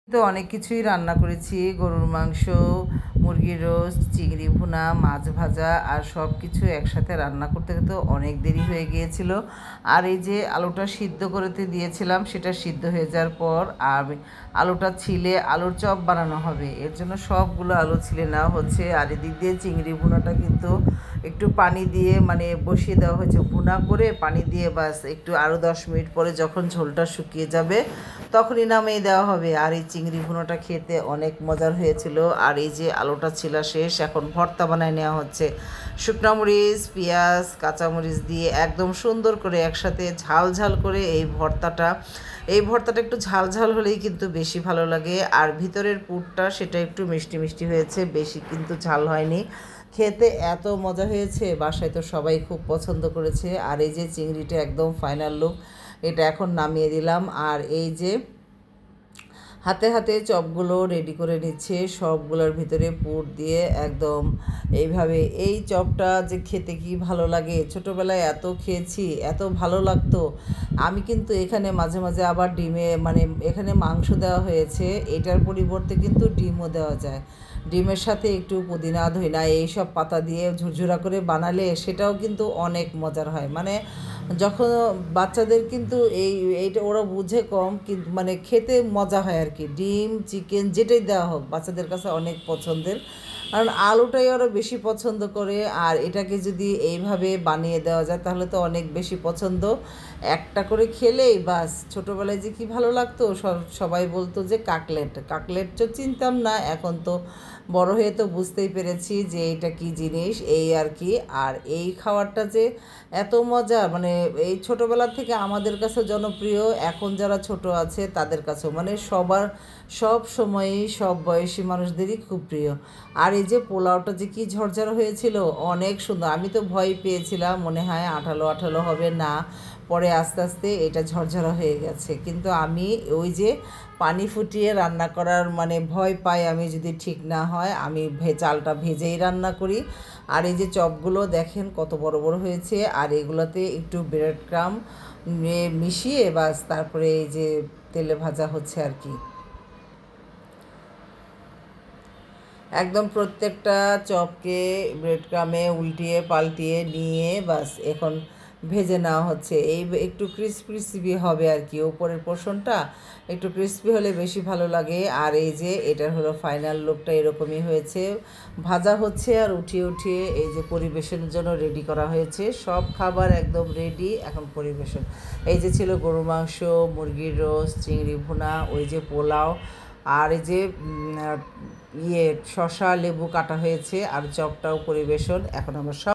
তো অনেক কিছুই রান্না করেছি, গরুর মাংস, মুরগির রোস্ট, চিংড়ি ভুনা, মাছ ভাজা আর সব কিছু একসাথে রান্না করতে করতে অনেক দেরি হয়ে গিয়েছিল। আর এই যে আলুটা সিদ্ধ করতে দিয়েছিলাম, সেটা সিদ্ধ হয়ে যাওয়ার পর আর আলুটা ছিলে আলুর চপ বানানো হবে, এর জন্য সবগুলো আলু ছিলে নেওয়া হচ্ছে। আর এদিক দিয়ে চিংড়ি ভুনাটা কিন্তু একটু পানি দিয়ে মানে বসিয়ে দেওয়া হয়েছে, ভুনা করে পানি দিয়ে, বাস একটু আরও 10 মিনিট পরে যখন ঝোলটা শুকিয়ে যাবে তখনই নামিয়ে দেওয়া হবে। আর এই চিংড়ি ভুনাটা খেতে অনেক মজার হয়েছিল। আর এই যে আলুটা ছিল শেষ, এখন ভর্তা বানায় নেওয়া হচ্ছে। শুকনো মরিচ, পেঁয়াজ, কাঁচামরিচ দিয়ে একদম সুন্দর করে একসাথে ঝাল ঝাল করে এই ভর্তাটা একটু ঝাল ঝাল হলেই কিন্তু বেশি ভালো লাগে। আর ভিতরের পুরটা সেটা একটু মিষ্টি মিষ্টি হয়েছে, বেশি কিন্তু ঝাল হয়নি। খেতে এত মজা হয়েছে, বাসায় তো সবাই খুব পছন্দ করেছে। আর এই যে চিংড়িটা একদম ফাইনাল লুক, এটা এখন নামিয়ে দিলাম। আর এই যে হাতে হাতে চপগুলো রেডি করে নিচ্ছে, সবগুলোর ভিতরে পুর দিয়ে একদম এইভাবে। এই চপটা যে খেতে কি ভালো লাগে, ছোটোবেলায় এত খেয়েছি, এত ভালো লাগতো। আমি কিন্তু এখানে মাঝে মাঝে আবার ডিমে মানে এখানে মাংস দেওয়া হয়েছে, এটার পরিবর্তে কিন্তু ডিমও দেওয়া যায়। ডিমের সাথে একটু পুদিনা, ধইনা এইসব পাতা দিয়ে ঝুরঝুরা করে বানালে সেটাও কিন্তু অনেক মজার হয়। মানে যখন বাচ্চাদের কিন্তু এইটা ওরা বুঝে কম, কিন্তু মানে খেতে মজা হয় আর কি। ডিম, চিকেন যেটাই দেওয়া হোক বাচ্চাদের কাছে অনেক পছন্দের, কারণ আলুটাই ওরা বেশি পছন্দ করে। আর এটাকে যদি এইভাবে বানিয়ে দেওয়া যায় তাহলে তো অনেক বেশি পছন্দ। একটা করে খেলেই বাস। ছোটোবেলায় যে কী ভালো লাগতো, সবাই বলতো যে কাকলেট তো চিনতাম না, এখন তো বড় হয়ে তো বুঝতেই পেরেছি যে এটা কি জিনিস, এই আর কি। আর এই খাবারটা যে এত মজা, মানে এই ছোটোবেলা থেকে আমাদের কাছে জনপ্রিয়, এখন যারা ছোট আছে তাদের কাছেও, মানে সব সময়ই সব বয়সী মানুষদেরই খুব প্রিয়। আর এই যে পোলাওটা যে কি ঝরঝর হয়েছিল, অনেক সুন্দর। আমি তো ভয় পেয়েছিলাম, মনে হয় আঠালো আঠালো হবে, না, পরে আস্তে আস্তে এটা ঝরঝরা হয়ে গেছে। কিন্তু আমি ওই যে পানি ফুটিয়ে রান্না করার মানে ভয় পাই আমি, যদি ঠিক না হয়। আমি চালটা ভেজেই রান্না করি। আর এই যে চপগুলো দেখেন কত বড় বড় হয়েছে। আর এগুলোতে একটু ব্রেড ক্রাম মিশিয়ে বাস তারপরে এই যে তেলে ভাজা হচ্ছে আর কি। একদম প্রত্যেকটা চপকে ব্রেড ক্রামে উল্টিয়ে পাল্টিয়ে নিয়ে বাস এখন ভেজে নেওয়া হচ্ছে। এই একটু ক্রিসপি হবে আর কি, ওপরের পোর্শনটা একটু ক্রিসপি হলে বেশি ভালো লাগে। আর এই যে এটার হলো ফাইনাল লুকটা এরকমই হয়েছে। ভাজা হচ্ছে আর উঠিয়ে উঠিয়ে এই যে পরিবেশনের জন্য রেডি করা হয়েছে। সব খাবার একদম রেডি, এখন পরিবেশন। এই যে ছিল গরুর মাংস, মুরগির রোস্ট, চিংড়ি ভুনা, ওই যে পোলাও, আর এই যে শসা লেবু কাটা হয়েছে, আর চপটাও পরিবেশন। এখন আমরা সব